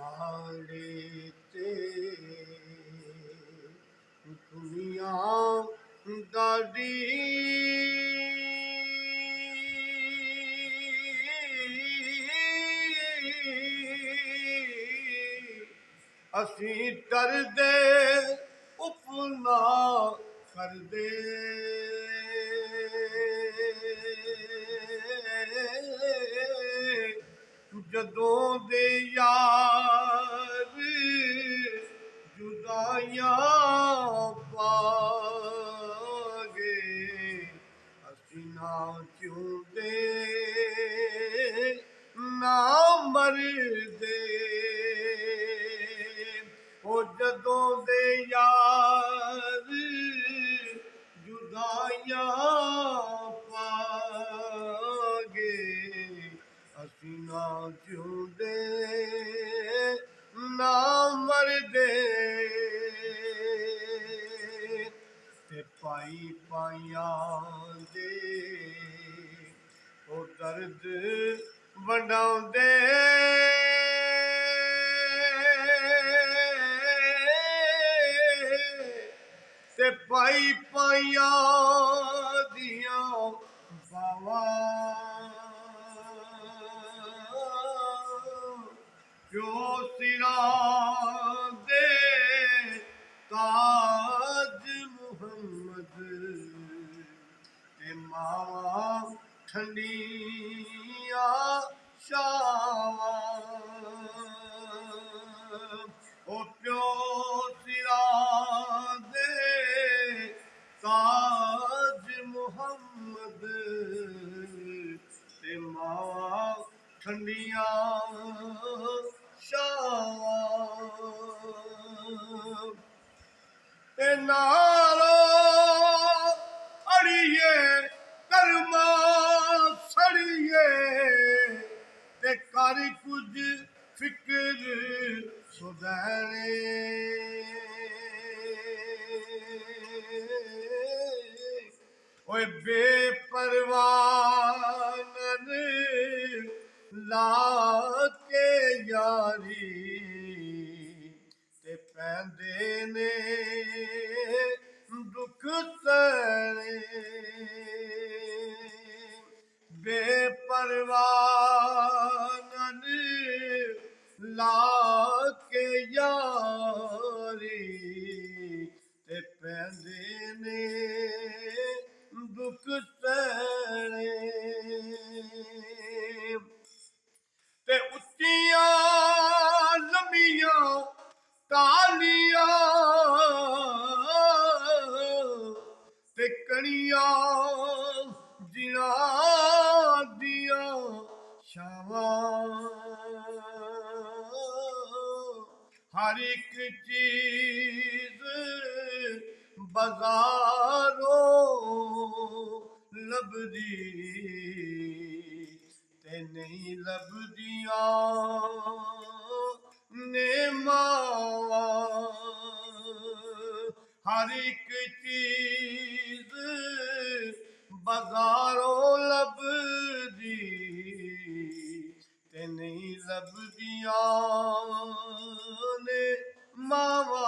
ਮਾੜੇ ਤੇ ਦੁਨੀਆ ਦਾਦੀ ਅਸੀਂ ਡਰਦੇ ਉਪਨਾ ਕਰਦੇ ਜਦੋਂ ਦੇ ਯਾਰ ਜੁਦਾਈਆਂ ਪਾ ਗਏ ਅਸੀਂ ਨਾ ਜਿਉਂਦੇ ਨਾ ਮਰਦੇ ਉਹ ਜਦੋਂ ਦੇ ਯਾਰ ਜੁਦਾਈਆਂ ਪਾ ਗਏ ਅਸੀਂ ਨਾ ਜਿਉਂਦੇ ਨਾ ਮਰਦੇ ਤੇ ਭਾਈ ਭਾਈਆਂ ਦੇ ਉਹ ਦਰਦ ਵੰਡਾਉਂਦੇ ਤੇ ਭਾਈ ਭਾਈਆਂ ਦੀਆਂ ਬਾਵਾਂ ਜੋ ਸਿਰਾਂ ਦੇ ਤਾਜ ਮੁਹੰਮਦ ਤੇ ਮਾਵਾਂ ਠੰਡੀਆਂ ਛਾਵਾਂ ਉਹ ਪਿਓ ਸਿਰਾਂ ਦੇ ਤਾਜ ਮੁਹੰਮਦ ਤੇ ਮਾਵਾਂ ਠੰਡੀਆਂ ਛਾਵਾਂ ਤੇ ਨਾਲੋਂ ਅੜੀਏ ਕਰਮਾ ਸੜੀਏ ਤੇ ਕਰ ਕੁਝ ਫਿਕਰ ਸੁਧਾਰੇ ਓਏ ਬੇਪਰਵਾਹ ਲਾ ਕੇ ਯਾਰੀ ਤੇ ਪੈਂਦੇ ਨੇ ਦੁੱਖ ਸਣੇ ਬੇਪਰਵਾਹ ਲਾ ਕੇ ਯਾਰੀ ਤੇ ਪੈਂਦੇ ਨੇ ਦੁੱਖ ਸਣੇ ਤੇ ਉੱਚੀਆਂ ਲੰਮੀਆਂ ਟਾਹਲੀਆਂ ਤੇ ਕਣੀਆਂ ਜਿਨ੍ਹਾਂ ਦੀਆਂ ਛਾਵਾਂ ਹਰ ਇੱਕ ਚੀਜ਼ ਬਾਜ਼ਾਰੋਂ ਲੱਭਦੀ ਤੇ ਨਹੀਂ ਲੱਭਦੀਆਂ ਨੇ ਮਾਵਾਂ ਹਰ ਇੱਕ ਚੀਜ਼ ਬਾਜ਼ਾਰੋਂ ਲੱਭਦੀ ਤੇ ਨਹੀਂ ਲੱਭਦੀਆਂ ਨੇ ਮਾਵਾਂ